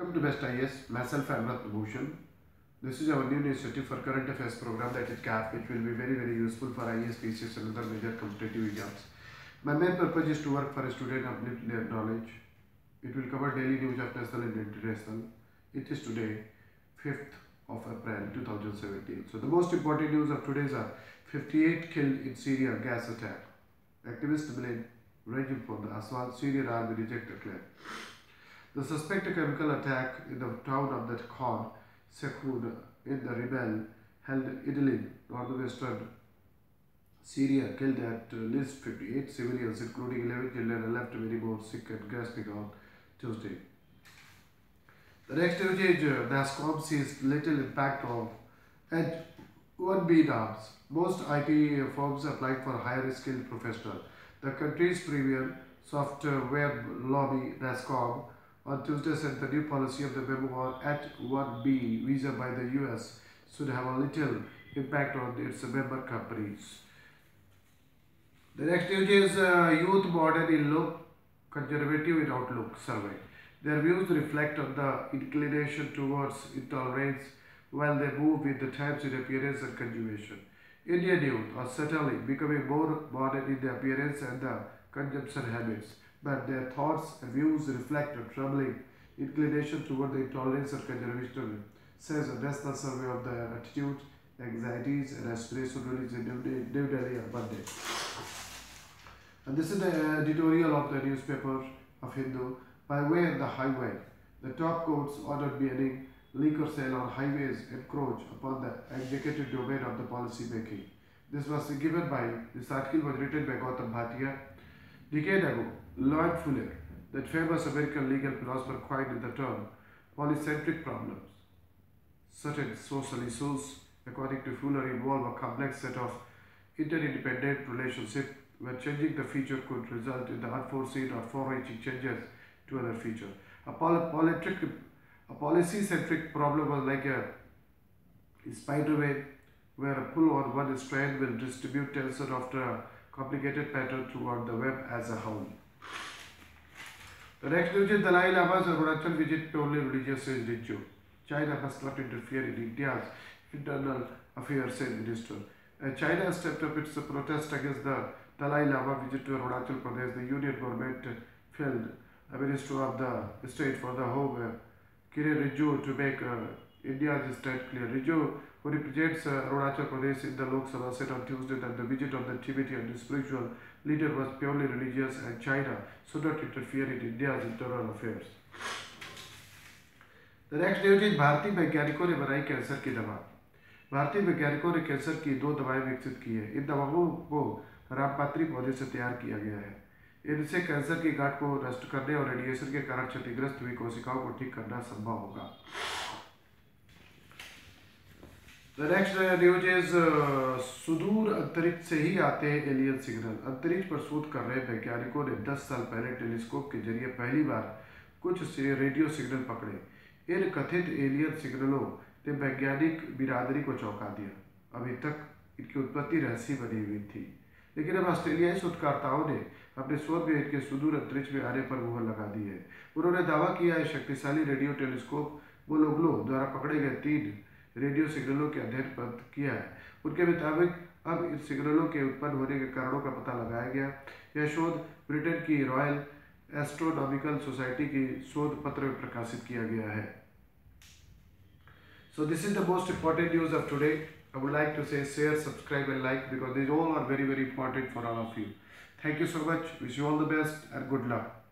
Welcome to Best IS. Myself, Amrat Bhushan. This is our new initiative for current affairs program, that is CAP, which will be very useful for IS, PCS and other major competitive exams. My main purpose is to work for a student, uplift their knowledge. It will cover daily news of national and international. It is today, 5th of April 2017. So the most important news of today is 58 killed in Syria gas attack. Activists blame regime for the assault. Syrian army reject the claim. The suspected chemical attack in the town of the Khan Sheikhoun in the rebel held Idlib, northwestern Syria, killed at least 58 civilians, including 11 children, and left many more sick and gasping on Tuesday. The next news is NASSCOM sees little impact of H-1B norms. Most IT firms applied for higher skilled professionals. The country's premier software lobby, NASSCOM, on Tuesday said the new policy of the memo on H-1B visa by the US should have a little impact on its member companies. The next news is Youth Modern in Look, Conservative in Outlook survey. Their views reflect on the inclination towards intolerance while they move with the times in appearance and consumption. Indian youth are certainly becoming more modern in their appearance and the consumption habits, but their thoughts and views reflect a troubling inclination toward the intolerance and conservatism, says a national survey of their attitudes, anxieties, and aspirations released in New Delhi on Monday. And this is the editorial of the newspaper of Hindu. By way of the highway, the top courts ordered banning liquor sale on highways encroach upon the executive domain of the policy making. This was given by, this article was written by Gautam Bhatia. Decade ago, Lloyd Fuller, that famous American legal philosopher, coined the term polycentric problems. Certain social issues, according to Fuller, involve a complex set of interdependent relationships where changing the feature could result in the unforeseen or far-reaching changes to other features. A policy-centric problem was like a spider web, where a pull on one strand will distribute tension after a complicated pattern throughout the web as a whole. The next news is Dalai Lama's Arunachal visit purely religious, says Rinchu. China must not interfere in India's internal affairs, said Minister. China stepped up its protest against the Dalai Lama visit to Arunachal Pradesh. The union government failed a Minister of the State for the Home, Kiren Rijiju, to make India's stand clear. Rijiju, who represents Arunachal Pradesh in the Lok Sabha, said on Tuesday that the visit of the Tibetan spiritual leader was purely religious and China should not interfere in India's internal affairs. The next news is भारतीय वैज्ञानिकों ने बनाई cancer की दवा. भारतीय वैज्ञानिकों ने cancer की 2 दवाएं विकसित की है. इन दवाओं को रामपात्री पौधे से तैयार किया गया है. इनसे कैंसर की गांठ को नष्ट करने और रेडिएशन के कारण क्षतिग्रस्त हुई कोशिकाओं को ठीक करना संभव होगा. The next news is सुदूर अंतरिक्ष से ही आते हैं एलियन सिग्नल. अंतरिक्ष पर शोध कर रहे वैज्ञानिकों ने 10 साल पहले टेलीस्कोप के जरिए पहली बार कुछ रेडियो सिग्नल पकड़े. इन कथित एलियन सिग्नलों ने वैज्ञानिक बिरादरी को चौंका दिया. अभी तक इनकी उत्पत्ति रहस्य बनी हुई थी, लेकिन अब ऑस्ट्रेलियाई शोधकर्ताओं ने अपने शोध में इनके सुदूर अंतरिक्ष में आने पर मुहर लगा दी है. उन्होंने दावा किया है शक्तिशाली रेडियो टेलीस्कोप बोलोग्लो द्वारा पकड़े गए 3 रेडियो सिग्नलों के अध्ययन बंद किया है. उनके मुताबिक अब इन सिग्नलों के उत्पन्न होने के कारणों का पता लगाया गया. यह शोध ब्रिटेन की रॉयल एस्ट्रोनॉमिकल सोसाइटी की शोध पत्र में प्रकाशित किया गया है. So this is the most important news of today. I would like to say share, subscribe and like, because these all are very important for all of you. Thank you so much. Wish you all the best and good luck.